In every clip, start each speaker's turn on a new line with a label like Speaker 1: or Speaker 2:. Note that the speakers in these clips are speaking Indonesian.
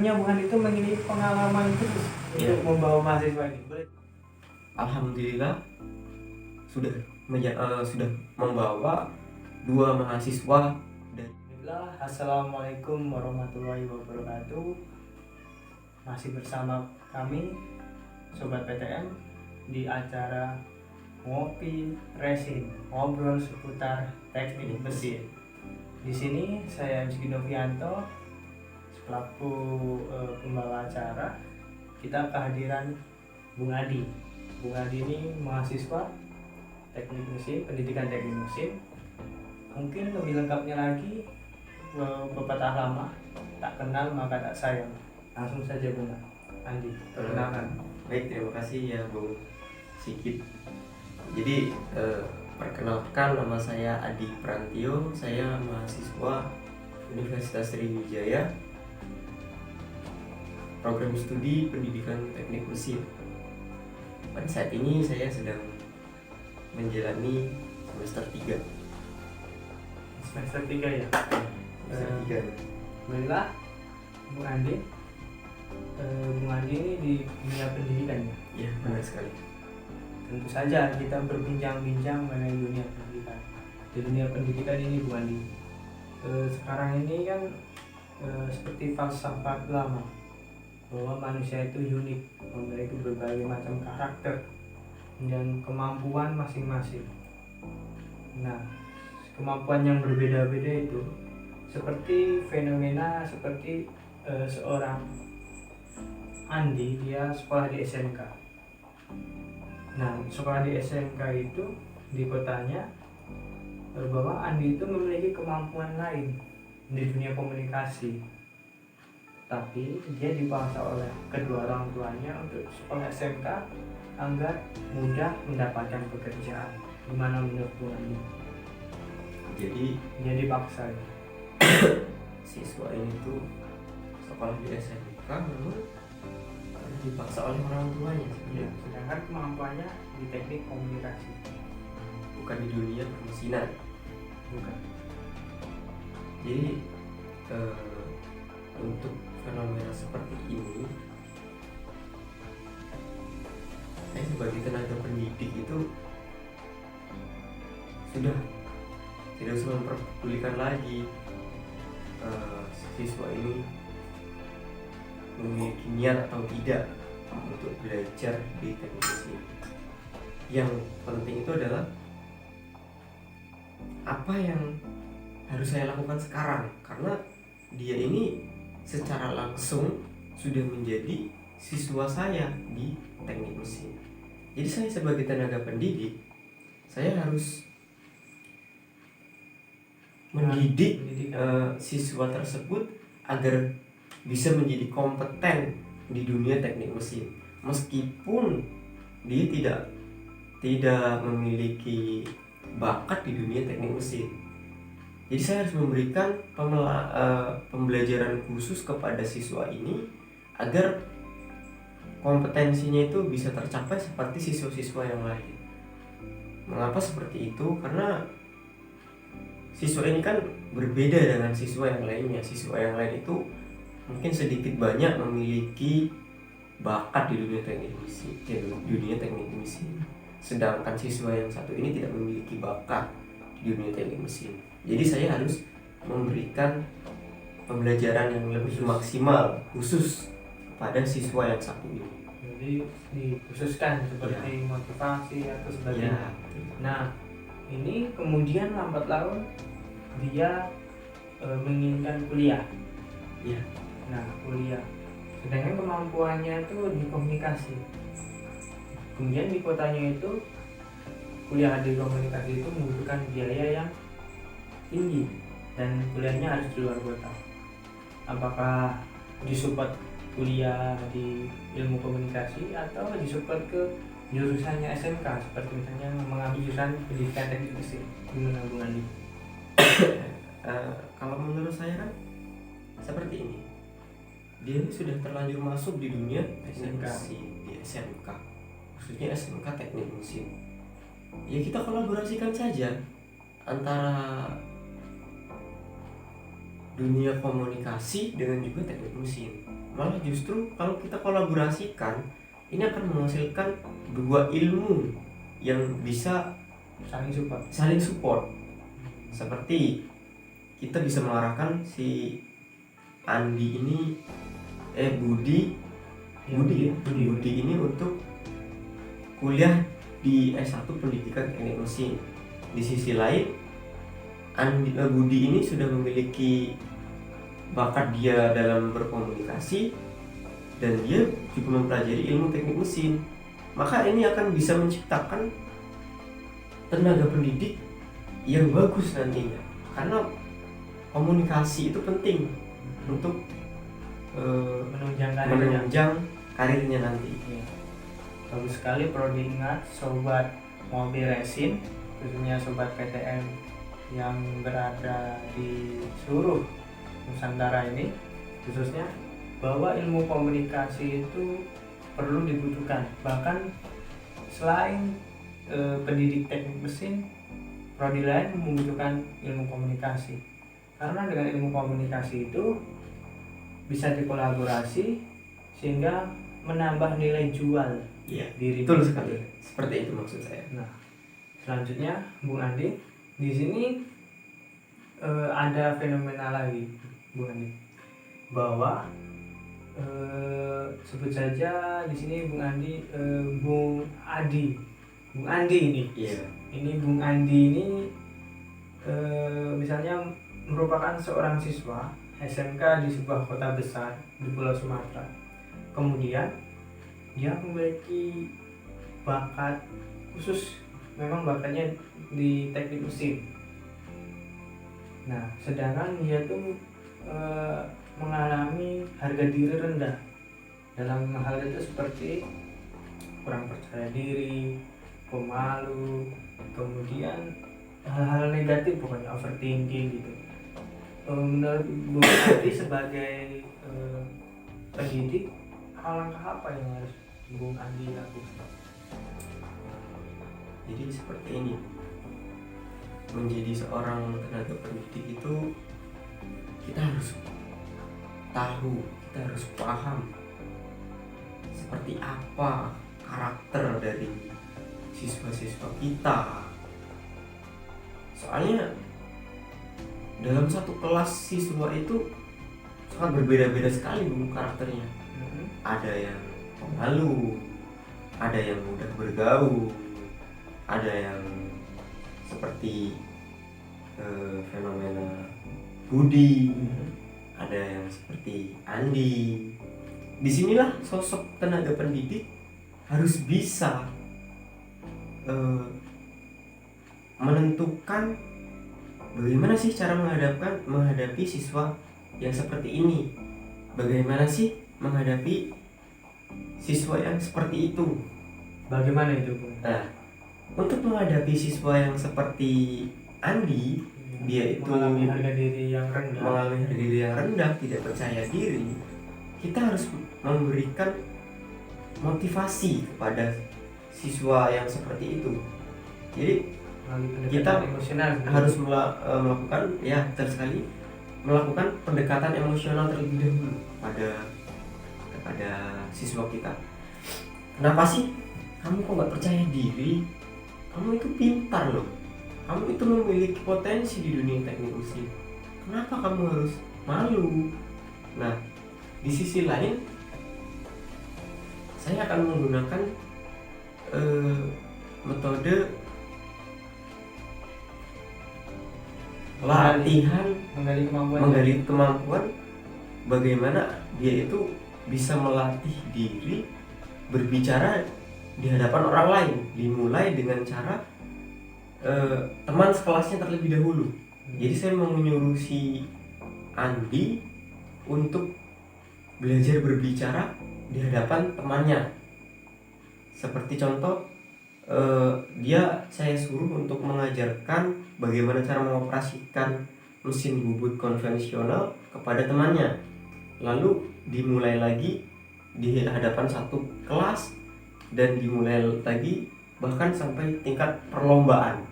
Speaker 1: Bukan itu memiliki pengalaman khusus untuk membawa mahasiswa ini.
Speaker 2: Alhamdulillah sudah sudah membawa 2 mahasiswa dari.
Speaker 1: Assalamualaikum warahmatullahi wabarakatuh. Masih bersama kami Sobat PTM di acara Ngopi Racing, ngobrol seputar teknik mesin. Di sini saya Rizky Novianto selaku pembawa acara. Kita kehadiran Bung Adi. Bung Adi ini mahasiswa teknik mesin, pendidikan teknik mesin. Mungkin lebih lengkapnya lagi pepatah lama, tak kenal maka tak sayang. Langsung saja Bung Adi, perkenalkan.
Speaker 2: Baik, terima kasih ya Bung Sikit. Jadi perkenalkan, nama saya Adi Prantio, saya mahasiswa Universitas Sriwijaya, program studi pendidikan teknik mesin. Pada saat ini saya sedang menjalani semester 3.
Speaker 1: Semester 3 ya?
Speaker 2: Semester 3.
Speaker 1: Alhamdulillah, Bung Andi. Bung Andi ini di dunia pendidikan ya?
Speaker 2: Iya, benar sekali.
Speaker 1: Tentu saja kita berbincang-bincang mengenai dunia pendidikan. Di dunia pendidikan ini Bung Andi, sekarang ini kan seperti falsafah lama bahwa manusia itu unik, memiliki berbagai macam karakter dan kemampuan masing-masing. Nah, kemampuan yang berbeda-beda itu seperti fenomena seperti seorang Andi, dia sekolah di SMK. Nah, sekolah di SMK itu di kotanya, bahwa Andi itu memiliki kemampuan lain di dunia komunikasi, tapi dia dipaksa oleh kedua orang tuanya untuk sekolah SMK agar mudah mendapatkan pekerjaan. Gimana menurut Bung Andi?
Speaker 2: Jadi
Speaker 1: Dia dipaksa ya?
Speaker 2: siswa ini tuh sekolah di SMK memang karena dipaksa oleh orang tuanya,
Speaker 1: Ya, sedangkan kemampuannya di teknik komunikasi,
Speaker 2: bukan di dunia permesinan.
Speaker 1: bukan.
Speaker 2: Jadi untuk fenomena seperti ini, saya sebagai tenaga pendidik itu sudah tidak usah memperdulikan lagi siswa ini memiliki niat atau tidak untuk belajar di teknik mesin. Yang penting itu adalah apa yang harus saya lakukan sekarang, karena dia ini secara langsung sudah menjadi siswa saya di teknik mesin. Jadi saya sebagai tenaga pendidik, saya harus mendidik siswa tersebut agar bisa menjadi kompeten di dunia teknik mesin, meskipun dia tidak memiliki bakat di dunia teknik mesin. Jadi saya harus memberikan pembelajaran khusus kepada siswa ini agar kompetensinya itu bisa tercapai seperti siswa-siswa yang lain. Mengapa seperti itu? Karena siswa ini kan berbeda dengan siswa yang lainnya. Siswa yang lain itu mungkin sedikit banyak memiliki bakat di dunia teknik mesin, sedangkan siswa yang satu ini tidak memiliki bakat di dunia teknik mesin. Jadi saya harus memberikan pembelajaran yang lebih maksimal khusus kepada siswa yang satu ini.
Speaker 1: Jadi dikhususkan seperti motivasi atau sebagainya. Nah, ini kemudian lambat laun dia menginginkan kuliah.
Speaker 2: Ya.
Speaker 1: Nah, kuliah. Sedangkan kemampuannya itu di komunikasi. Kemudian di kotanya itu kuliah di komunikasi itu membutuhkan biaya yang tinggi dan kuliahnya harus di luar kota. Apakah disupport kuliah di ilmu komunikasi atau disupport ke jurusannya SMK, seperti misalnya mengambil jurusan pendidikan teknik mesin? Gimana Bung Andi?
Speaker 2: Kalau menurut saya kan seperti ini, dia ini sudah terlanjur masuk di dunia SMK, di SMK, khususnya SMK teknik mesin. Ya kita kolaborasikan saja antara dunia komunikasi dengan juga teknik mesin. malah justru kalau kita kolaborasikan ini akan menghasilkan dua ilmu yang bisa saling support. Seperti kita bisa mengarahkan si Andi ini Budi ini untuk kuliah di S1 Pendidikan Teknik Mesin. Di sisi lain Budi ini sudah memiliki bakat dia dalam berkomunikasi dan dia juga mempelajari ilmu teknik mesin. Maka ini akan bisa menciptakan tenaga pendidik yang bagus nantinya, karena komunikasi itu penting untuk menunjang karirnya nanti.
Speaker 1: Ya. Bagus sekali prodi. Ingat sobat mobil resin, khususnya sobat PTM yang berada di seluruh Nusantara ini, khususnya bahwa ilmu komunikasi itu perlu dibutuhkan. Bahkan selain pendidik teknik mesin, prodi lain membutuhkan ilmu komunikasi. Karena dengan ilmu komunikasi itu bisa dikolaborasi sehingga menambah nilai jual diri.
Speaker 2: Betul sekali. Seperti itu maksud saya.
Speaker 1: Nah, selanjutnya Bung Andi, di sini ada fenomena lagi, Bung Andi, bahwa sebut saja di sini Bung Andi, Bung Andi ini.
Speaker 2: Iya.
Speaker 1: Ini Bung Andi ini misalnya merupakan seorang siswa SMK di sebuah kota besar di Pulau Sumatera. Kemudian dia memiliki bakat khusus, memang bakatnya di teknik mesin. Nah, sedangkan dia tuh mengalami harga diri rendah dalam hal itu, seperti kurang percaya diri, pemalu, kemudian hal-hal negatif, pokoknya overthinking gitu. Menurut Bung Andi sebagai pendidik, langkah apa yang harus Bung Andi lakukan?
Speaker 2: Jadi seperti ini, menjadi seorang tenaga pendidik itu kita harus tahu, kita harus paham seperti apa karakter dari siswa-siswa kita. Soalnya dalam satu kelas siswa itu sangat berbeda-beda sekali karakternya. Ada yang pemalu, ada yang mudah bergaul, ada yang seperti fenomena Budi, ada yang seperti Andi. Disinilah sosok tenaga pendidik harus bisa menentukan bagaimana sih cara menghadapi siswa yang seperti ini, bagaimana sih menghadapi siswa yang seperti itu.
Speaker 1: Bagaimana itu, Bu?
Speaker 2: Nah, untuk menghadapi siswa yang seperti Andi, dia itu
Speaker 1: mengalami harga diri yang rendah,
Speaker 2: tidak percaya diri, kita harus memberikan motivasi kepada siswa yang seperti itu. Jadi kita harus melakukan, ya betul sekali, melakukan pendekatan emosional terlebih dahulu kepada siswa kita. Kenapa sih kamu kok nggak percaya diri? Kamu itu pintar loh, kamu itu memiliki potensi di dunia teknik mesin. Kenapa kamu harus malu? Nah, di sisi lain saya akan menggunakan metode latihan menggali kemampuan, bagaimana dia itu bisa melatih diri berbicara di hadapan orang lain, dimulai dengan cara teman sekelasnya terlebih dahulu. Jadi saya mau menyuruh si Andi untuk belajar berbicara di hadapan temannya. Seperti contoh, saya suruh untuk mengajarkan bagaimana cara mengoperasikan mesin bubut konvensional kepada temannya. Lalu dimulai lagi di hadapan satu kelas dan dimulai lagi bahkan sampai tingkat perlombaan.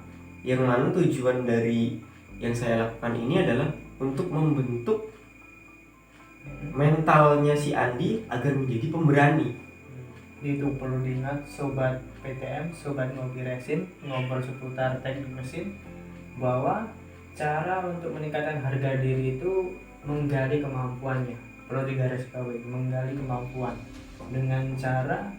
Speaker 2: Yang mana tujuan dari yang saya lakukan ini adalah untuk membentuk mentalnya si Andi agar menjadi pemberani.
Speaker 1: Itu perlu diingat sobat PTM, sobat ngopi resin, ngobrol seputar teknik mesin, bahwa cara untuk meningkatkan harga diri itu menggali kemampuannya. Perlu digarisbawahi, menggali kemampuan dengan cara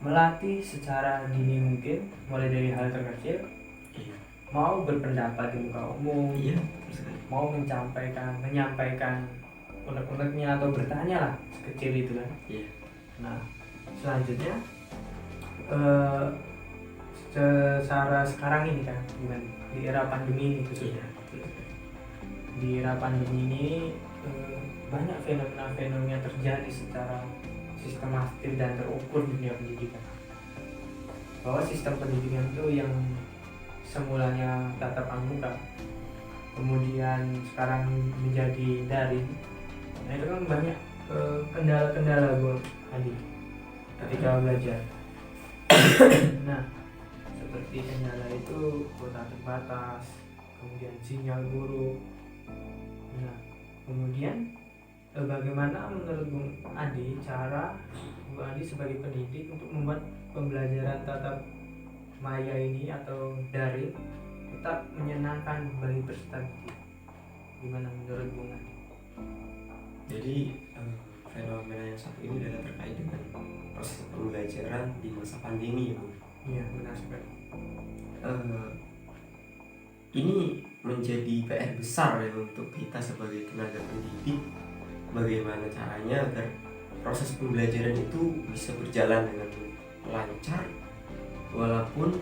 Speaker 1: melatih secara dini mungkin, mulai dari hal terkecil.
Speaker 2: Iya.
Speaker 1: Mau berpendapat di muka umum,
Speaker 2: Iya.
Speaker 1: mau menyampaikan unek-uneknya atau bertanya lah, sekecil itu kan.
Speaker 2: Iya.
Speaker 1: Nah, selanjutnya secara sekarang ini kan, gimana? Di era pandemi ini khususnya. Di era pandemi ini banyak fenomena-fenomena terjadi secara sistematis dan terukur di dunia pendidikan. Bahwa sistem pendidikan itu yang semulanya tatap muka, kemudian sekarang menjadi daring. Nah itu kan banyak kendala-kendala gue tadi ketika belajar. Nah seperti kendala itu kuota terbatas, kemudian sinyal buruk. Nah kemudian bagaimana menurut Bung Adi cara Bung Adi sebagai pendidik untuk membuat pembelajaran tatap maya ini atau daring tetap menyenangkan bagi peserta didik? Gimana menurut Bung Adi?
Speaker 2: Jadi fenomena yang satu ini adalah terkait dengan proses pembelajaran di masa pandemi ya Bu.
Speaker 1: Iya benar sekali.
Speaker 2: Ini menjadi PR besar ya untuk kita sebagai tenaga pendidik, bagaimana caranya agar proses pembelajaran itu bisa berjalan dengan lancar walaupun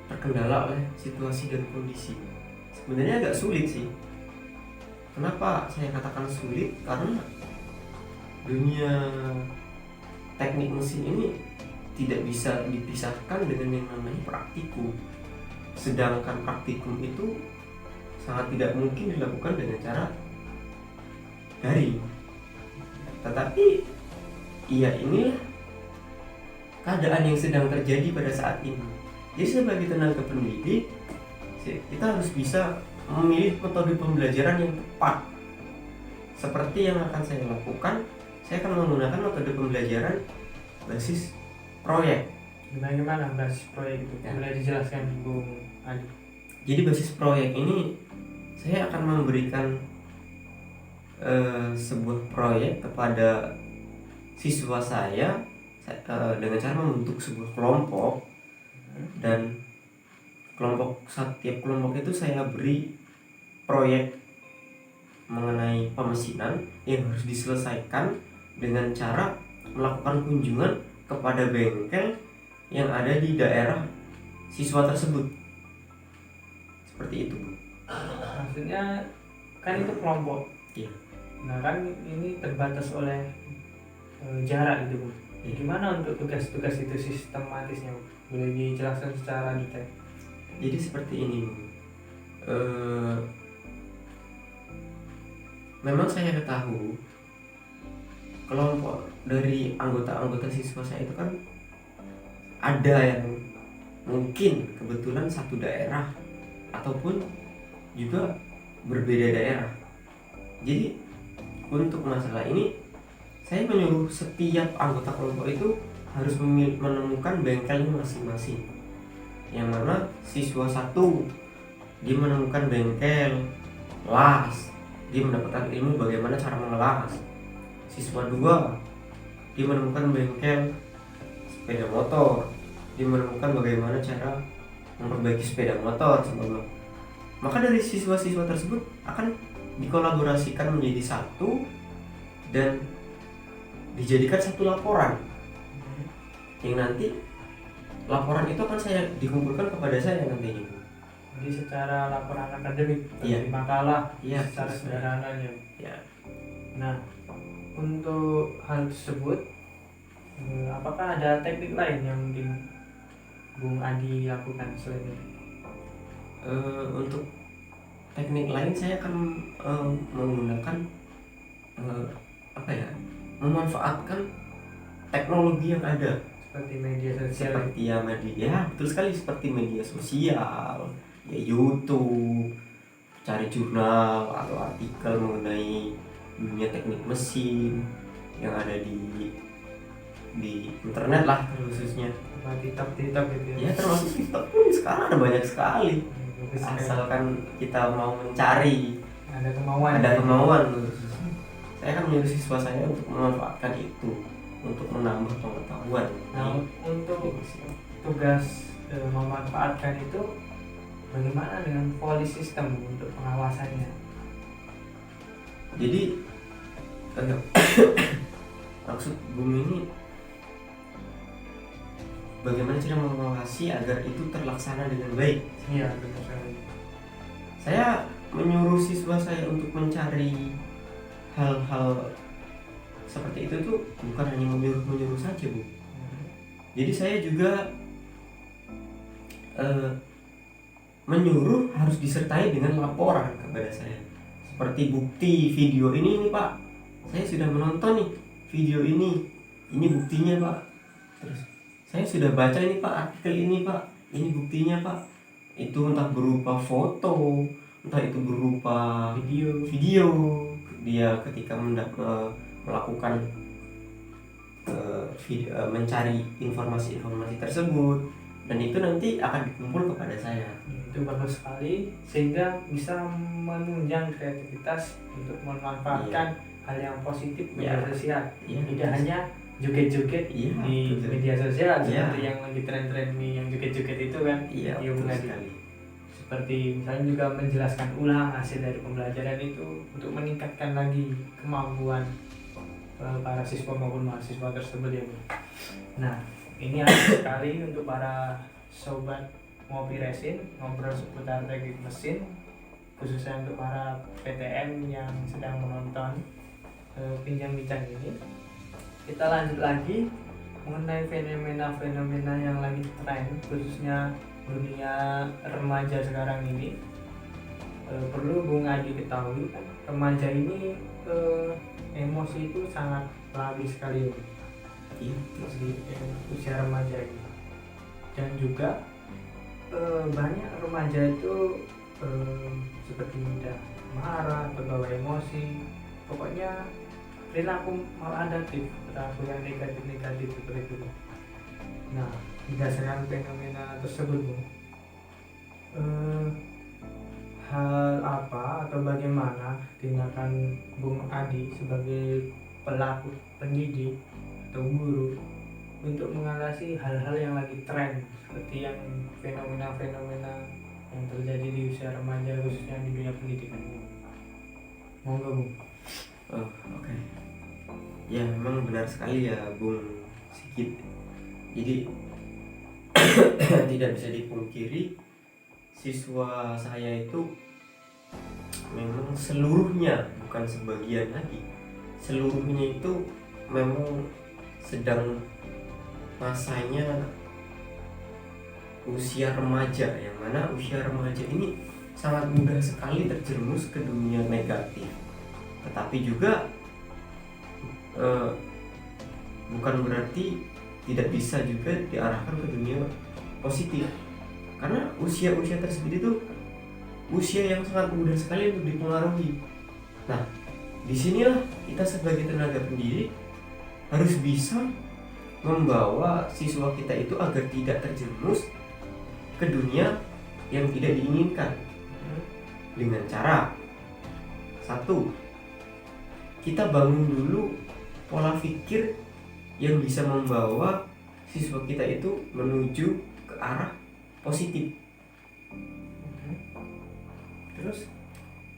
Speaker 2: terkendala oleh situasi dan kondisi. Sebenarnya agak sulit sih. Kenapa saya katakan sulit? Karena dunia teknik mesin ini tidak bisa dipisahkan dengan yang namanya praktikum. Sedangkan praktikum itu sangat tidak mungkin dilakukan dengan cara daring. Tetapi iya inilah keadaan yang sedang terjadi pada saat ini. Jadi sebagai tenaga pendidik kita harus bisa memilih metode pembelajaran yang tepat. Seperti yang akan saya lakukan, saya akan menggunakan metode pembelajaran basis proyek.
Speaker 1: Bagaimana basis proyek itu? Boleh dijelaskan Bung Adi?
Speaker 2: Jadi basis proyek ini saya akan memberikan sebuah proyek kepada siswa saya dengan cara membentuk sebuah kelompok, dan setiap kelompok itu saya beri proyek mengenai pemesinan yang harus diselesaikan dengan cara melakukan kunjungan kepada bengkel yang ada di daerah siswa tersebut. Seperti itu Bu.
Speaker 1: Maksudnya kan itu kelompok.
Speaker 2: Iya.
Speaker 1: Nah kan ini terbatas oleh jarak gitu Bu.
Speaker 2: Iya.
Speaker 1: Gimana untuk tugas-tugas itu sistematisnya Bu? Boleh dijelaskan secara detail?
Speaker 2: Jadi seperti ini Bu. Memang saya tahu kelompok dari anggota-anggota siswa saya itu kan ada yang mungkin kebetulan satu daerah ataupun juga berbeda daerah. Jadi untuk masalah ini saya menyuruh setiap anggota kelompok itu harus menemukan bengkelnya masing-masing. Yang mana siswa satu dia menemukan bengkel las, dia mendapatkan ilmu bagaimana cara mengelas. Siswa 2 dia menemukan bengkel sepeda motor, dia menemukan bagaimana cara memperbaiki sepeda motor sebagainya. Maka dari siswa-siswa tersebut akan dikolaborasikan menjadi satu dan dijadikan satu laporan, yang nanti laporan itu akan saya dikumpulkan kepada saya nantinya.
Speaker 1: Jadi secara laporan akademik,
Speaker 2: Iya.
Speaker 1: makalah,
Speaker 2: Iya,
Speaker 1: secara sederhananya.
Speaker 2: Ya.
Speaker 1: Nah, untuk hal tersebut, apakah ada teknik lain yang mungkin Bung Adi lakukan selain itu?
Speaker 2: Untuk teknik lain saya akan menggunakan memanfaatkan teknologi yang ada.
Speaker 1: Seperti media sosial.
Speaker 2: Seperti media, betul sekali, seperti media sosial, ya YouTube, cari jurnal atau artikel mengenai dunia teknik mesin yang ada di internet lah khususnya.
Speaker 1: TikTok gitu ya.
Speaker 2: Ya termasuk TikTok pun sekarang ada banyak sekali.
Speaker 1: Bagus sekali.
Speaker 2: Asalkan kita mau mencari,
Speaker 1: Ada kemauan.
Speaker 2: ada kemauan. Saya kan menyuruh siswa saya untuk memanfaatkan itu untuk menambah pengetahuan.
Speaker 1: Nah, untuk tugas memanfaatkan itu bagaimana dengan policy system untuk pengawasannya?
Speaker 2: Jadi maksud bumi ini bagaimana cara mengawasi agar itu terlaksana dengan baik.
Speaker 1: Iya, benar sekali.
Speaker 2: Saya menyuruh siswa saya untuk mencari hal-hal seperti itu tuh bukan hanya menyuruh saja, Bu. Jadi saya juga menyuruh harus disertai dengan laporan kepada saya. Seperti bukti video ini Pak, saya sudah menonton nih video ini buktinya Pak. Terus saya sudah baca ini Pak, artikel ini Pak, ini buktinya Pak. Itu entah berupa foto, entah itu berupa video dia ketika melakukan mencari informasi tersebut, dan itu nanti akan dikumpul kepada saya.
Speaker 1: Itu bagus sekali, sehingga bisa menunjang kreativitas untuk memanfaatkan hal yang positif media sosial. Tidak hanya joget-joget di media sosial seperti yang lagi tren-tren nih, yang joget-joget itu kan.
Speaker 2: Betul sekali.
Speaker 1: Seperti misalnya juga menjelaskan ulang hasil dari pembelajaran itu untuk meningkatkan lagi kemampuan para siswa maupun mahasiswa tersebut ya. Nah, ini asik sekali untuk para sobat Ngopi Resin, ngobrol seputar teknik mesin, khususnya untuk para PTN yang sedang menonton bincang-bincang ini. Kita lanjut lagi mengenai fenomena-fenomena yang lagi tren, khususnya dunia remaja sekarang ini. Perlu Bung Adi ketahui kan, remaja ini emosi itu sangat labil sekali di usia remaja ini. Dan juga banyak remaja itu seperti mudah marah atau bawa emosi, pokoknya perilaku maladaptif, perilaku yang negatif seperti itu. Nah, berdasarkan fenomena tersebut, hal apa atau bagaimana tindakan Bung Adi sebagai pelaku pendidik atau guru untuk mengatasi hal-hal yang lagi tren seperti yang fenomena-fenomena yang terjadi di usia remaja khususnya di dunia pendidikan? Monggo, Bung.
Speaker 2: Oke. Ya, memang benar sekali ya Bung Sigit. Jadi tidak bisa dipungkiri siswa saya itu memang seluruhnya, bukan sebagian lagi, seluruhnya itu memang sedang masanya usia remaja, yang mana usia remaja ini sangat mudah sekali terjerumus ke dunia negatif, tetapi juga bukan berarti tidak bisa juga diarahkan ke dunia positif, karena usia-usia tersebut itu usia yang sangat mudah sekali untuk dipengaruhi. Nah, disinilah kita sebagai tenaga pendidik harus bisa membawa siswa kita itu agar tidak terjerumus ke dunia yang tidak diinginkan dengan cara satu, kita bangun dulu pola pikir yang bisa membawa siswa kita itu menuju ke arah positif. Terus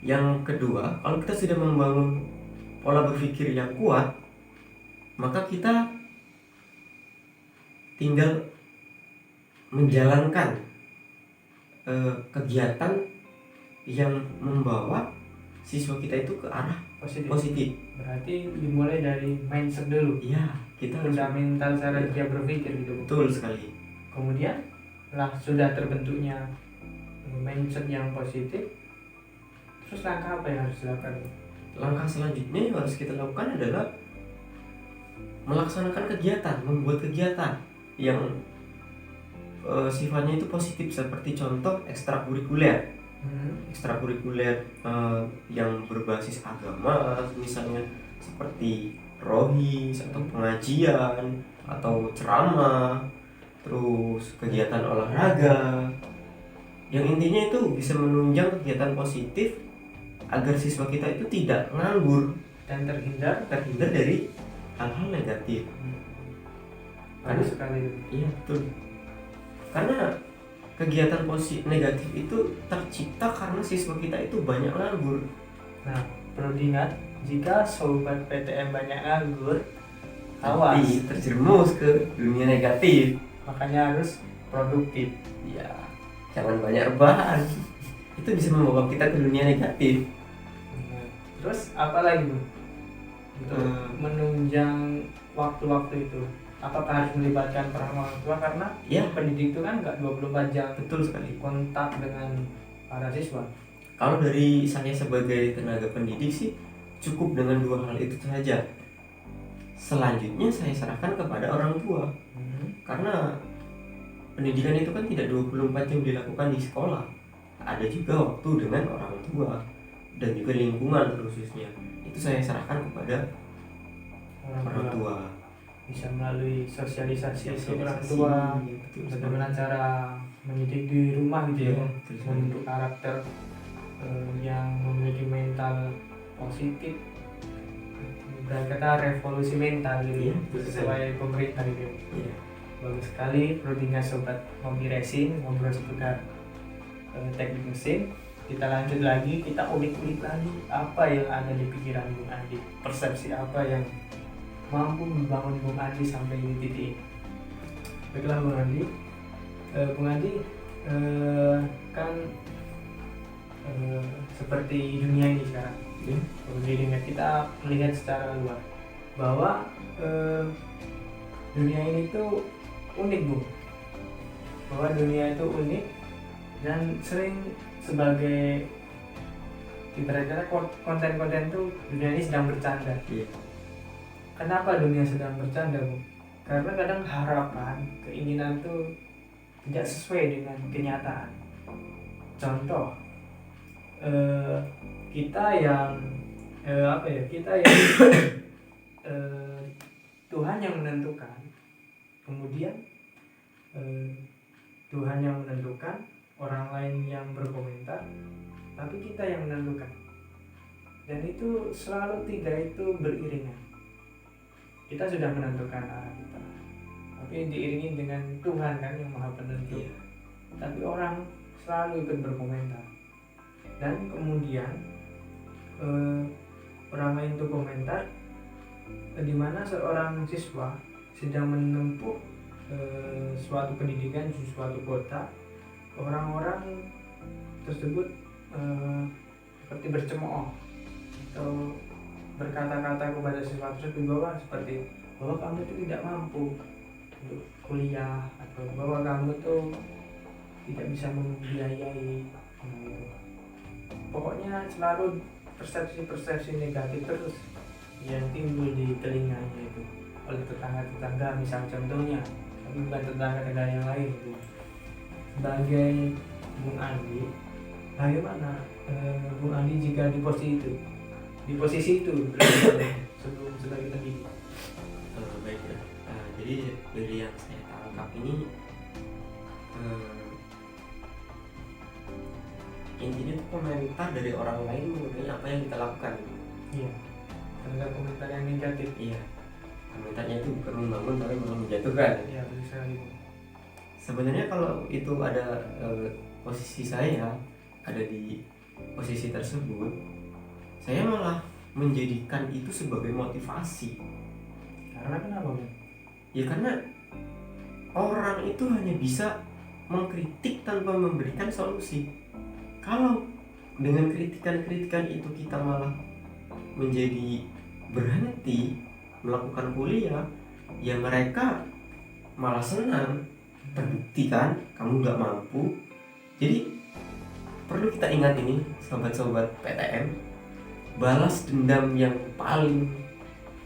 Speaker 2: yang kedua, kalau kita sudah membangun pola berpikir yang kuat, maka kita tinggal menjalankan kegiatan yang membawa siswa kita itu ke arah positif.
Speaker 1: Berarti dimulai dari mindset dulu.
Speaker 2: Iya, kita
Speaker 1: fundamental cara dia berpikir gitu.
Speaker 2: Betul sekali.
Speaker 1: Kemudian lah sudah terbentuknya mindset yang positif, terus langkah apa yang harus dilakukan?
Speaker 2: Langkah selanjutnya yang harus kita lakukan adalah melaksanakan kegiatan, membuat kegiatan yang sifatnya itu positif, seperti contoh ekstrakurikuler. ekstrakurikuler yang berbasis agama, misalnya seperti rohis atau pengajian atau ceramah, terus kegiatan olahraga, yang intinya itu bisa menunjang kegiatan positif agar siswa kita itu tidak nganggur
Speaker 1: dan terhindar
Speaker 2: dari hal-hal negatif.
Speaker 1: bagus sekali.
Speaker 2: Iya betul. Karena kegiatan positif negatif itu tercipta karena siswa kita itu banyak nganggur.
Speaker 1: Nah, perlu diingat, jika sobat PTM banyak nganggur, awas,
Speaker 2: Tapi terjerumus ke dunia negatif.
Speaker 1: makanya harus produktif.
Speaker 2: Ya, jangan banyak rebahan. Itu bisa membawa kita ke dunia negatif.
Speaker 1: Terus apa lagi Bu? Untuk menunjang waktu-waktu itu, apakah harus melibatkan peran orang tua? Karena
Speaker 2: Ya,
Speaker 1: pendidik itu kan nggak 24 jam
Speaker 2: betul sekali.
Speaker 1: kontak dengan para siswa.
Speaker 2: Kalau dari saya sebagai tenaga pendidik sih cukup dengan 2 hal itu saja. Selanjutnya saya serahkan kepada orang tua. Karena pendidikan itu kan tidak 24 jam dilakukan di sekolah. Ada juga waktu dengan orang tua dan juga lingkungan khususnya. Itu saya serahkan kepada orang tua.
Speaker 1: Bisa melalui sosialisasi ke orang tua, bagaimana cara mendidik di rumah gitu ya, membentuk karakter yang memiliki mental positif, dan kata revolusi mental gitu, sesuai pemerintah gitu. Bagus sekali. Perlu diingat sobat hobi racing, ngobrol seputar teknik mesin. Kita lanjut lagi, kita ulik-ulik lagi apa yang ada di pikiran Bung Andi, persepsi apa yang mampu membangun Bung Andi sampai di titik ini. Baiklah Bung Andi, kan seperti dunia ini sekarang, dunia kita melihat secara luas bahwa dunia ini tuh unik Bu, bahwa dunia itu unik dan sering sebagai ibaratnya konten-konten tuh dunia ini sedang bercanda. Kenapa dunia sedang bercanda Bu? Karena kadang harapan, keinginan tuh tidak sesuai dengan kenyataan. Contoh, kita yang Tuhan yang menentukan, kemudian Tuhan yang menentukan, orang lain yang berkomentar, tapi kita yang menentukan. Dan itu selalu 3 itu beriringan. Kita sudah menentukan arah kita, tapi diiringi dengan Tuhan kan yang maha penentu. Tapi orang selalu ikut berkomentar, dan kemudian orang lain itu komentar di mana seorang siswa sedang menempuh suatu pendidikan di suatu kota. Orang-orang tersebut seperti bercemooh atau berkata-kata kepada siswa tersebut bahwa kamu itu tidak mampu untuk kuliah, atau bahwa kamu tuh tidak bisa membiayai. Pokoknya selalu persepsi-persepsi negatif terus yang timbul di telinganya itu oleh tetangga-tetangga, misal contohnya, tapi bukan tetangga-tetangga yang lain itu. Sebagai Bung Andi, bagaimana Bung Andi jika di posisi itu sebelum sebagai pendidik?
Speaker 2: Baik ya. Jadi dari yang saya tangkap ini intinya itu komentar dari orang lain mengenai apa yang kita lakukan.
Speaker 1: Iya. Ada komentar yang negatif.
Speaker 2: Iya. Komentarnya itu bukan membangun tapi malah menjatuhkan.
Speaker 1: Iya, betul sekali.
Speaker 2: Sebenarnya kalau itu ada posisi saya ada di posisi tersebut, saya malah menjadikan itu sebagai motivasi.
Speaker 1: Karena kenapa?
Speaker 2: Ya karena orang itu hanya bisa mengkritik tanpa memberikan solusi. Kalau dengan kritikan-kritikan itu kita malah menjadi berhenti melakukan kuliah, ya mereka malah senang. Terbukti kan kamu gak mampu. Jadi perlu kita ingat ini sobat-sobat PTM, balas dendam yang paling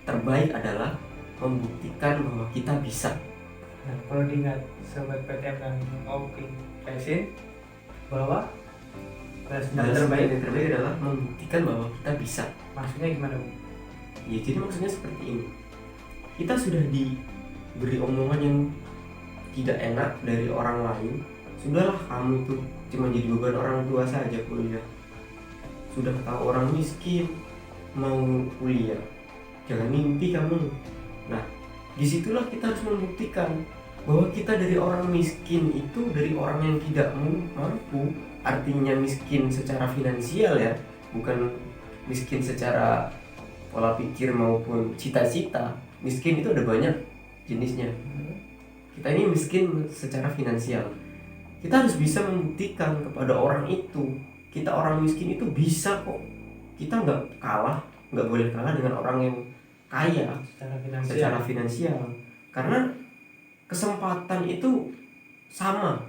Speaker 2: terbaik adalah membuktikan bahwa kita bisa.
Speaker 1: Nah, perlu diingat sobat PTM dan Opin Resin bahwa
Speaker 2: balas dendam yang terbaik adalah membuktikan bahwa kita bisa.
Speaker 1: Maksudnya gimana, Bu?
Speaker 2: Ya jadi maksudnya seperti ini, kita sudah diberi omongan yang tidak enak dari orang lain. Sudahlah, kamu tuh cuma jadi beban orang tua saja kuliah. Sudah tahu orang miskin mau kuliah, jangan mimpi kamu. Nah, disitulah kita harus membuktikan bahwa kita dari orang miskin itu, dari orang yang tidak mampu, artinya miskin secara finansial ya, bukan miskin secara pola pikir maupun cita-cita. Miskin itu ada banyak jenisnya. Kita ini miskin secara finansial. Kita harus bisa membuktikan kepada orang itu, kita orang miskin itu bisa kok. Kita nggak boleh kalah dengan orang yang kaya secara finansial. Karena kesempatan itu sama,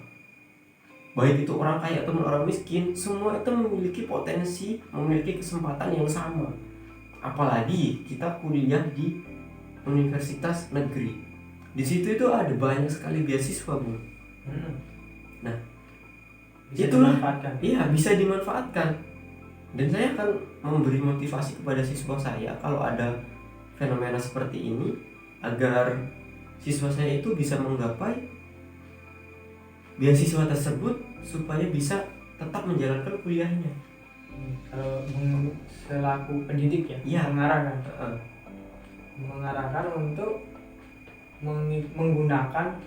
Speaker 2: baik itu orang kaya atau orang miskin, semua itu memiliki potensi, memiliki kesempatan yang sama. Apalagi kita kuliah di universitas negeri, di situ itu ada banyak sekali beasiswa, Bu. Nah,
Speaker 1: Bisa
Speaker 2: itulah,
Speaker 1: dimanfaatkan.
Speaker 2: iya bisa dimanfaatkan. Dan saya akan memberi motivasi kepada siswa saya kalau ada fenomena seperti ini, agar siswa saya itu bisa menggapai beasiswa tersebut supaya bisa tetap menjalankan kuliahnya.
Speaker 1: Kalau selaku pendidik ya,
Speaker 2: Iya.
Speaker 1: mengarahkan untuk menggunakan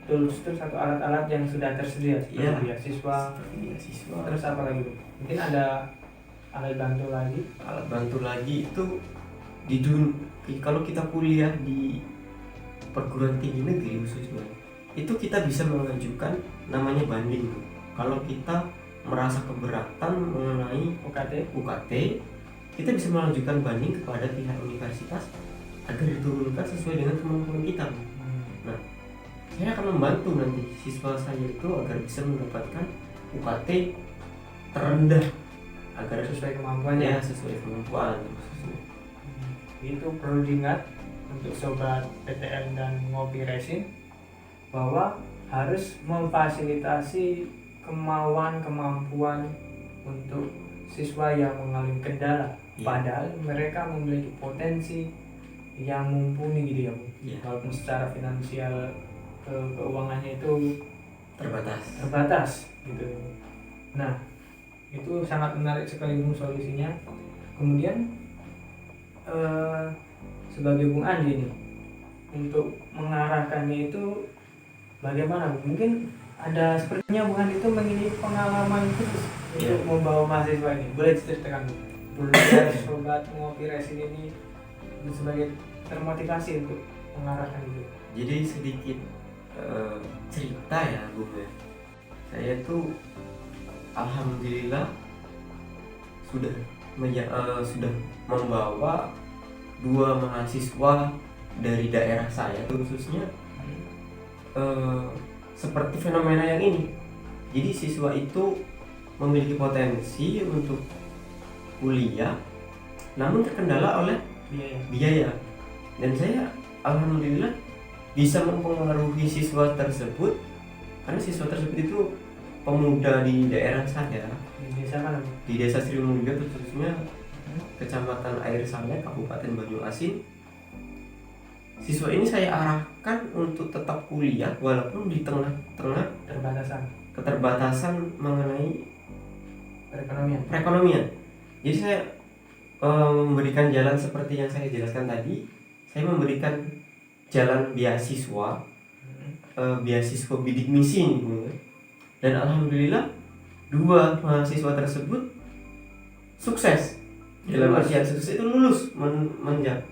Speaker 1: tools atau alat-alat yang sudah tersedia seperti
Speaker 2: Iya.
Speaker 1: beasiswa.
Speaker 2: Beasiswa.
Speaker 1: Terus apa lagi, Bu? Mungkin ada alat bantu lagi.
Speaker 2: Alat bantu lagi itu kalau kita kuliah di perguruan tinggi negeri khususnya, itu kita bisa mengajukan namanya banding. Kalau kita merasa keberatan mengenai UKT, kita bisa mengajukan banding kepada pihak universitas agar diturunkan sesuai dengan kemampuan kita. Nah, saya akan membantu nanti siswa saya itu agar bisa mendapatkan UKT terendah agar
Speaker 1: sesuai kemampuannya.
Speaker 2: sesuai kemampuan.
Speaker 1: Itu perlu diingat untuk sobat PTN dan Ngopi Resin, bahwa harus memfasilitasi kemampuan untuk siswa yang mengalami kendala, padahal mereka memiliki potensi yang mumpuni gitu ya, Bu. Walaupun secara finansial keuangannya itu terbatas gitu. Nah, itu sangat menarik sekali, Bu, solusinya. Kemudian sebagai Bung Andi nih, untuk mengarahkannya itu bagaimana, Bu? Mungkin ada sepertinya Bung Andi itu memiliki pengalaman khusus untuk membawa mahasiswa ini. Boleh diceritakan, Bu? Biar sobat Ngopi Resin ini sebagai termotivasi untuk mengarahkan itu.
Speaker 2: Jadi sedikit cerita ya, Bu. Saya tuh alhamdulillah sudah membawa 2 mahasiswa dari daerah saya, khususnya seperti fenomena yang ini. Jadi siswa itu memiliki potensi untuk kuliah, namun terkendala oleh biaya. Dan saya alhamdulillah bisa mempengaruhi siswa tersebut, karena siswa tersebut itu pemuda di daerah saya, di desa Sri Mulia, khususnya Kecamatan Air Saleh, Kabupaten Banyuasin. Siswa ini saya arahkan untuk tetap kuliah walaupun di tengah-tengah keterbatasan mengenai perekonomian. Jadi saya memberikan jalan seperti yang saya jelaskan tadi. Saya memberikan jalan beasiswa, beasiswa bidik misi ini, Bu. Dan alhamdulillah 2 mahasiswa tersebut sukses. Dalam artian sukses itu lulus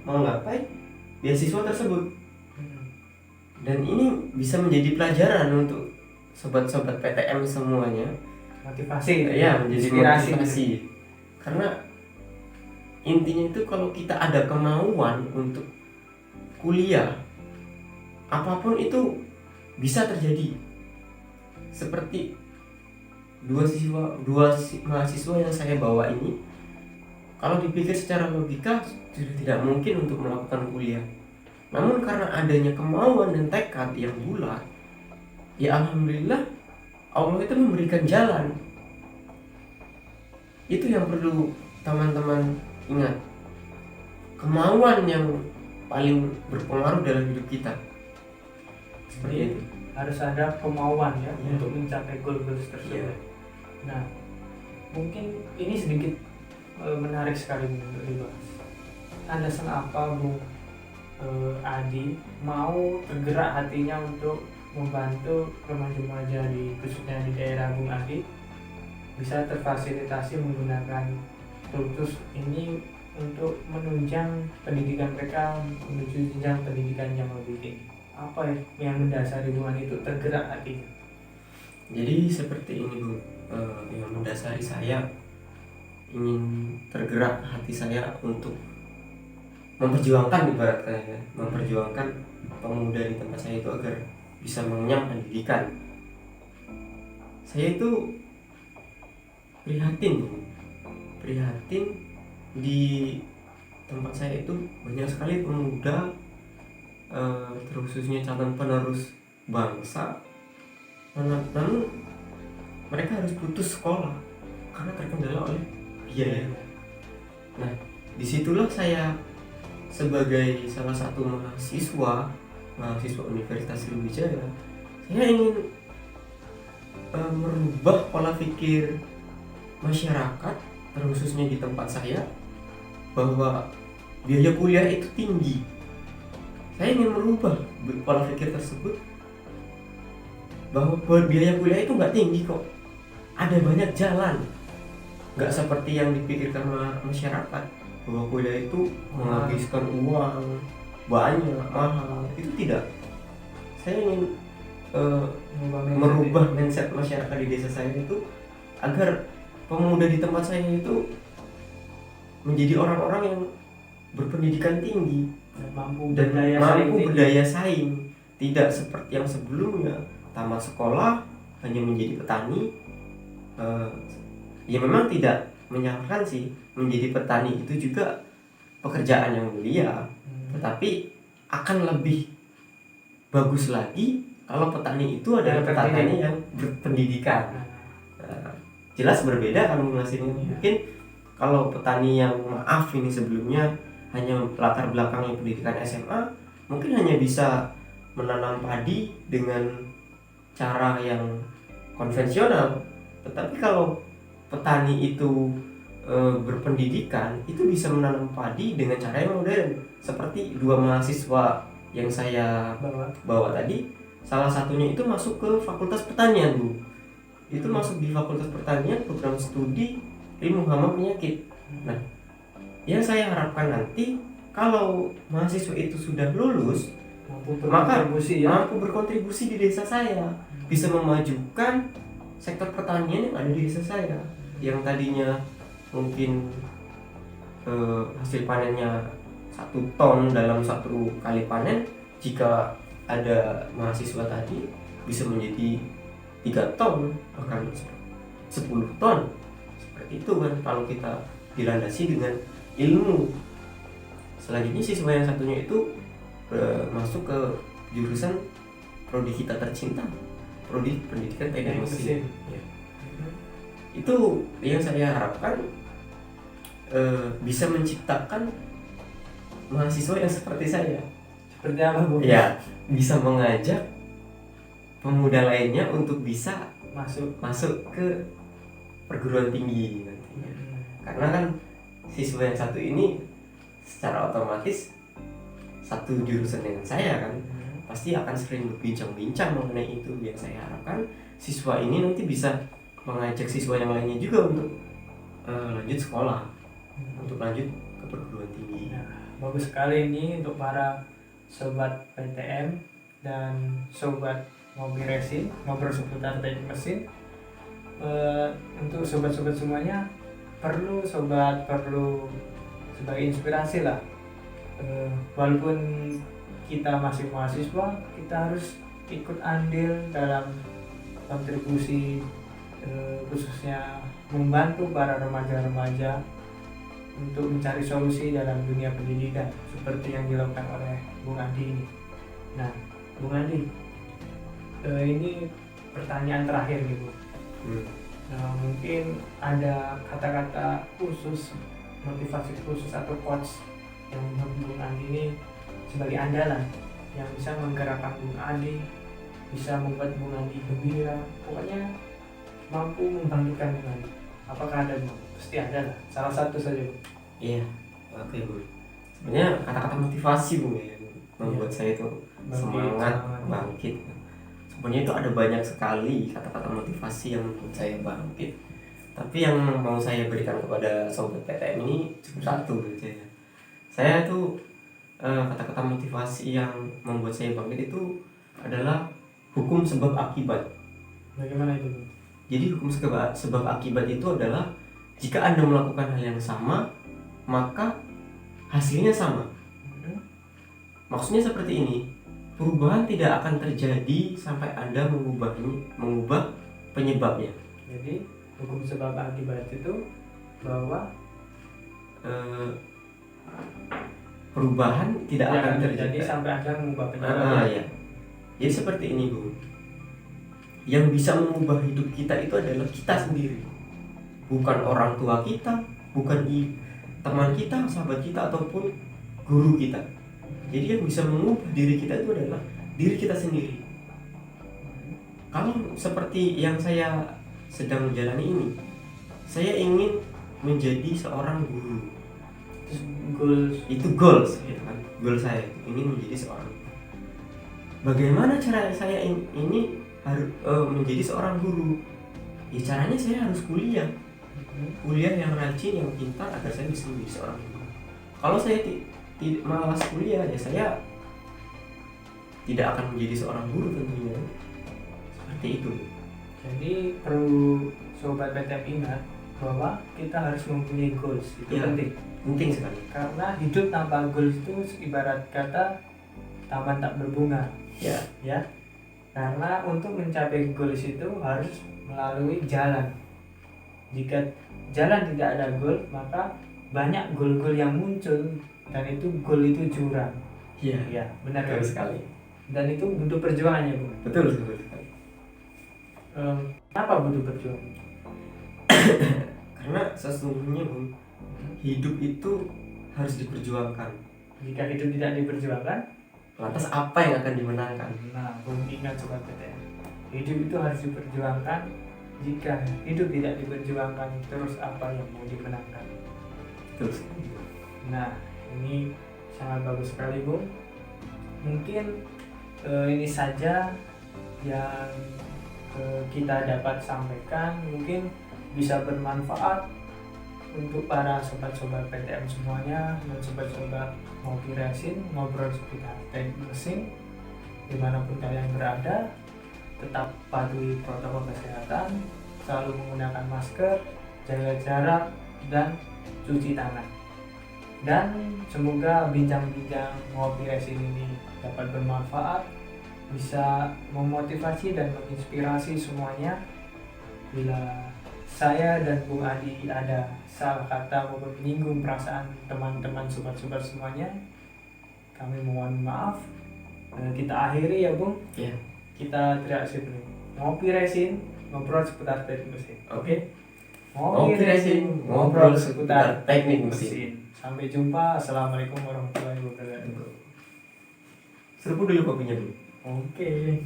Speaker 2: menggapai beasiswa tersebut. Dan ini bisa menjadi pelajaran untuk sobat-sobat PTM semuanya.
Speaker 1: Motivasi.
Speaker 2: Ya, menjadi motivasi. Karena intinya itu kalau kita ada kemauan untuk kuliah, apapun itu bisa terjadi. Seperti 2 mahasiswa yang saya bawa ini, kalau dipikir secara logika sudah tidak mungkin untuk melakukan kuliah. Namun karena adanya kemauan dan tekad yang bulat, ya alhamdulillah Allah itu memberikan jalan. Itu yang perlu teman-teman ingat. Kemauan yang paling berpengaruh dalam hidup kita. Seperti
Speaker 1: Jadi,
Speaker 2: itu.
Speaker 1: harus ada kemauan ya
Speaker 2: Iya.
Speaker 1: untuk mencapai goal-goal tersebut.
Speaker 2: Iya.
Speaker 1: Nah, mungkin ini sedikit menarik sekali untuk dibahas. Alasan apa Bung Adi mau tergerak hatinya untuk membantu remaja-remaja khususnya di daerah Bung Adi bisa terfasilitasi menggunakan Tulus ini untuk menunjang pendidikan mereka menuju jenjang pendidikan yang lebih tinggi? Apa yang mendasari Bung Adi itu tergerak hatinya?
Speaker 2: Jadi seperti ini Bu, yang mendasari saya ingin tergerak hati saya untuk memperjuangkan, ibaratnya ya, memperjuangkan pemuda di tempat saya itu agar bisa mengenyam pendidikan. Saya itu prihatin di tempat saya itu banyak sekali pemuda, terkhususnya calon penerus bangsa, namun mereka harus putus sekolah karena terkendala oleh biaya. Nah, disitulah saya sebagai salah satu mahasiswa Universitas Sriwijaya, saya ingin merubah pola pikir masyarakat, terkhususnya di tempat saya, bahwa biaya kuliah itu tinggi. Saya ingin merubah pola pikir tersebut, bahwa biaya kuliah itu nggak tinggi kok, ada banyak jalan. Nggak seperti yang dipikirkan masyarakat bahwa kuliah itu menghabiskan uang banyak, mahal. Itu tidak. Saya ingin merubah mindset masyarakat di desa saya itu agar pemuda di tempat saya itu menjadi orang-orang yang berpendidikan tinggi
Speaker 1: Dan mampu
Speaker 2: berdaya saing, tidak seperti yang sebelumnya tamat sekolah hanya menjadi petani. Ya memang tidak menyalahkan sih, menjadi petani itu juga pekerjaan yang mulia, tetapi akan lebih bagus lagi kalau petani itu adalah petani yang berpendidikan. Jelas berbeda kan hasilnya. Mungkin kalau petani yang ini sebelumnya hanya latar belakangnya pendidikan SMA, mungkin hanya bisa menanam padi dengan cara yang konvensional. Tetapi kalau petani itu berpendidikan, itu bisa menanam padi dengan cara yang modern. Seperti dua mahasiswa yang saya bawa tadi, salah satunya itu masuk ke Fakultas Pertanian Bu. Itu masuk di Fakultas Pertanian program studi ilmu hama penyakit. Nah, yang saya harapkan nanti kalau mahasiswa itu sudah lulus, maka mampu berkontribusi di desa saya, bisa memajukan sektor pertanian yang ada di desa saya, yang tadinya mungkin hasil panennya 1 ton dalam 1 kali panen, jika ada mahasiswa tadi bisa menjadi 3 ton, bahkan 10 ton. Seperti itu kan kalau kita dilandasi dengan ilmu. Selanjutnya siswa yang satunya itu masuk ke jurusan prodi kita tercinta, prodi pendidikan teknik mesin. Ya. Itu yang saya harapkan bisa menciptakan mahasiswa yang seperti saya.
Speaker 1: Seperti apa Bu?
Speaker 2: Ya, bisa mengajak pemuda lainnya untuk bisa masuk ke perguruan tinggi nantinya. Karena kan siswa yang satu ini secara otomatis satu jurusan dengan saya kan, pasti akan sering berbincang-bincang mengenai itu. Yang saya harapkan siswa ini nanti bisa mengajak siswa yang lainnya juga untuk lanjut sekolah, untuk lanjut ke perguruan tinggi.
Speaker 1: Nah, bagus sekali ini untuk para sobat PTM dan sobat mobil racing, ngobrol seputar teknik mesin. Untuk sobat-sobat semuanya perlu sebagai inspirasi lah. Walaupun kita masih mahasiswa, kita harus ikut andil dalam kontribusi, khususnya membantu para remaja-remaja untuk mencari solusi dalam dunia pendidikan seperti yang dilakukan oleh Bung Adi ini. Nah, Bung Adi, ini pertanyaan terakhir nih Bu. Mungkin ada kata-kata khusus, motivasi khusus atau quotes yang menurut Bung Andi ini sebagai andalan yang bisa menggerakkan Bung Andi, bisa membuat Bung Andi gembira, pokoknya mampu membangkitkan Bung Andi. Apakah ada Bung? Pasti ada lah, salah satu saja Bung.
Speaker 2: Iya, oke Bu. Sebenarnya kata-kata motivasi Bu ya, yang membuat saya itu semangat, bangkit. Sebenarnya itu ada banyak sekali kata-kata motivasi yang membuat saya bangkit. Tapi yang mau saya berikan kepada sobat PTM ini cukup satu saja. Saya tuh kata-kata motivasi yang membuat saya bangkit itu adalah hukum sebab akibat.
Speaker 1: Bagaimana itu Bung?
Speaker 2: Jadi hukum sebab akibat itu adalah jika Anda melakukan hal yang sama, maka hasilnya sama. Maksudnya seperti ini, perubahan tidak akan terjadi sampai Anda mengubah penyebabnya.
Speaker 1: Jadi hukum sebab akibat itu bahwa
Speaker 2: perubahan tidak akan terjadi
Speaker 1: sampai Anda mengubah penyebabnya.
Speaker 2: Ya. Jadi seperti ini Bu. Yang bisa mengubah hidup kita itu adalah kita sendiri, bukan orang tua kita, bukan teman kita, sahabat kita, ataupun guru kita. Jadi yang bisa mengubah diri kita itu adalah diri kita sendiri. Kalau seperti yang saya sedang menjalani ini, saya ingin menjadi seorang guru. Itu goals, ya kan? Goal saya ingin menjadi seorang guru. Bagaimana cara saya ini harus menjadi seorang guru? Ya caranya saya harus kuliah yang rajin, yang pintar agar saya bisa menjadi seorang guru. Kalau saya malas kuliah, ya saya tidak akan menjadi seorang guru tentunya. Seperti itu.
Speaker 1: Jadi perlu sobat PTM ingat bahwa kita harus mempunyai goals. Itu
Speaker 2: Ya, penting sekali.
Speaker 1: Karena hidup tanpa goals itu ibarat kata taman tak berbunga. Ya. Karena untuk mencapai goals itu harus melalui jalan. Jika jalan tidak ada goal, maka banyak goal-goal yang muncul, dan itu goal itu jurang.
Speaker 2: Iya,
Speaker 1: benar
Speaker 2: sekali.
Speaker 1: Dan itu butuh perjuangannya, Bu.
Speaker 2: Betul sekali.
Speaker 1: Kenapa butuh perjuangan?
Speaker 2: Karena sesungguhnya Bu, hidup itu harus diperjuangkan.
Speaker 1: Jika hidup tidak diperjuangkan,
Speaker 2: lantas apa yang akan dimenangkan?
Speaker 1: Nah, Bung ingat sobat PTM, hidup itu harus diperjuangkan. Jika hidup tidak diperjuangkan, terus apa yang mau dimenangkan?
Speaker 2: Terus.
Speaker 1: Nah, ini sangat bagus sekali Bung. Mungkin ini saja yang kita dapat sampaikan. Mungkin bisa bermanfaat untuk para sobat-sobat PTM semuanya dan sobat-sobat Ngopi Racing, ngobrol seputar teknik mesin. Dimanapun kalian berada, tetap patuhi protokol kesehatan, selalu menggunakan masker, jaga jarak, dan cuci tangan. Dan semoga bincang-bincang Ngopi Racing ini dapat bermanfaat, bisa memotivasi dan menginspirasi semuanya. Bila saya dan Bung Adi ada salah kata maupun menyinggung perasaan teman-teman sobat-sobat semuanya, kami mohon maaf. Kita akhiri ya Bung.
Speaker 2: Iya.
Speaker 1: Kita teriak dulu. Ngopi Racing, ngobrol seputar teknik mesin.
Speaker 2: Oke.
Speaker 1: Ngopi Racing, ngobrol seputar teknik mesin. Sampai jumpa. Assalamualaikum warahmatullahi wabarakatuh.
Speaker 2: Seruput dulu kopinya Bu.
Speaker 1: Oke.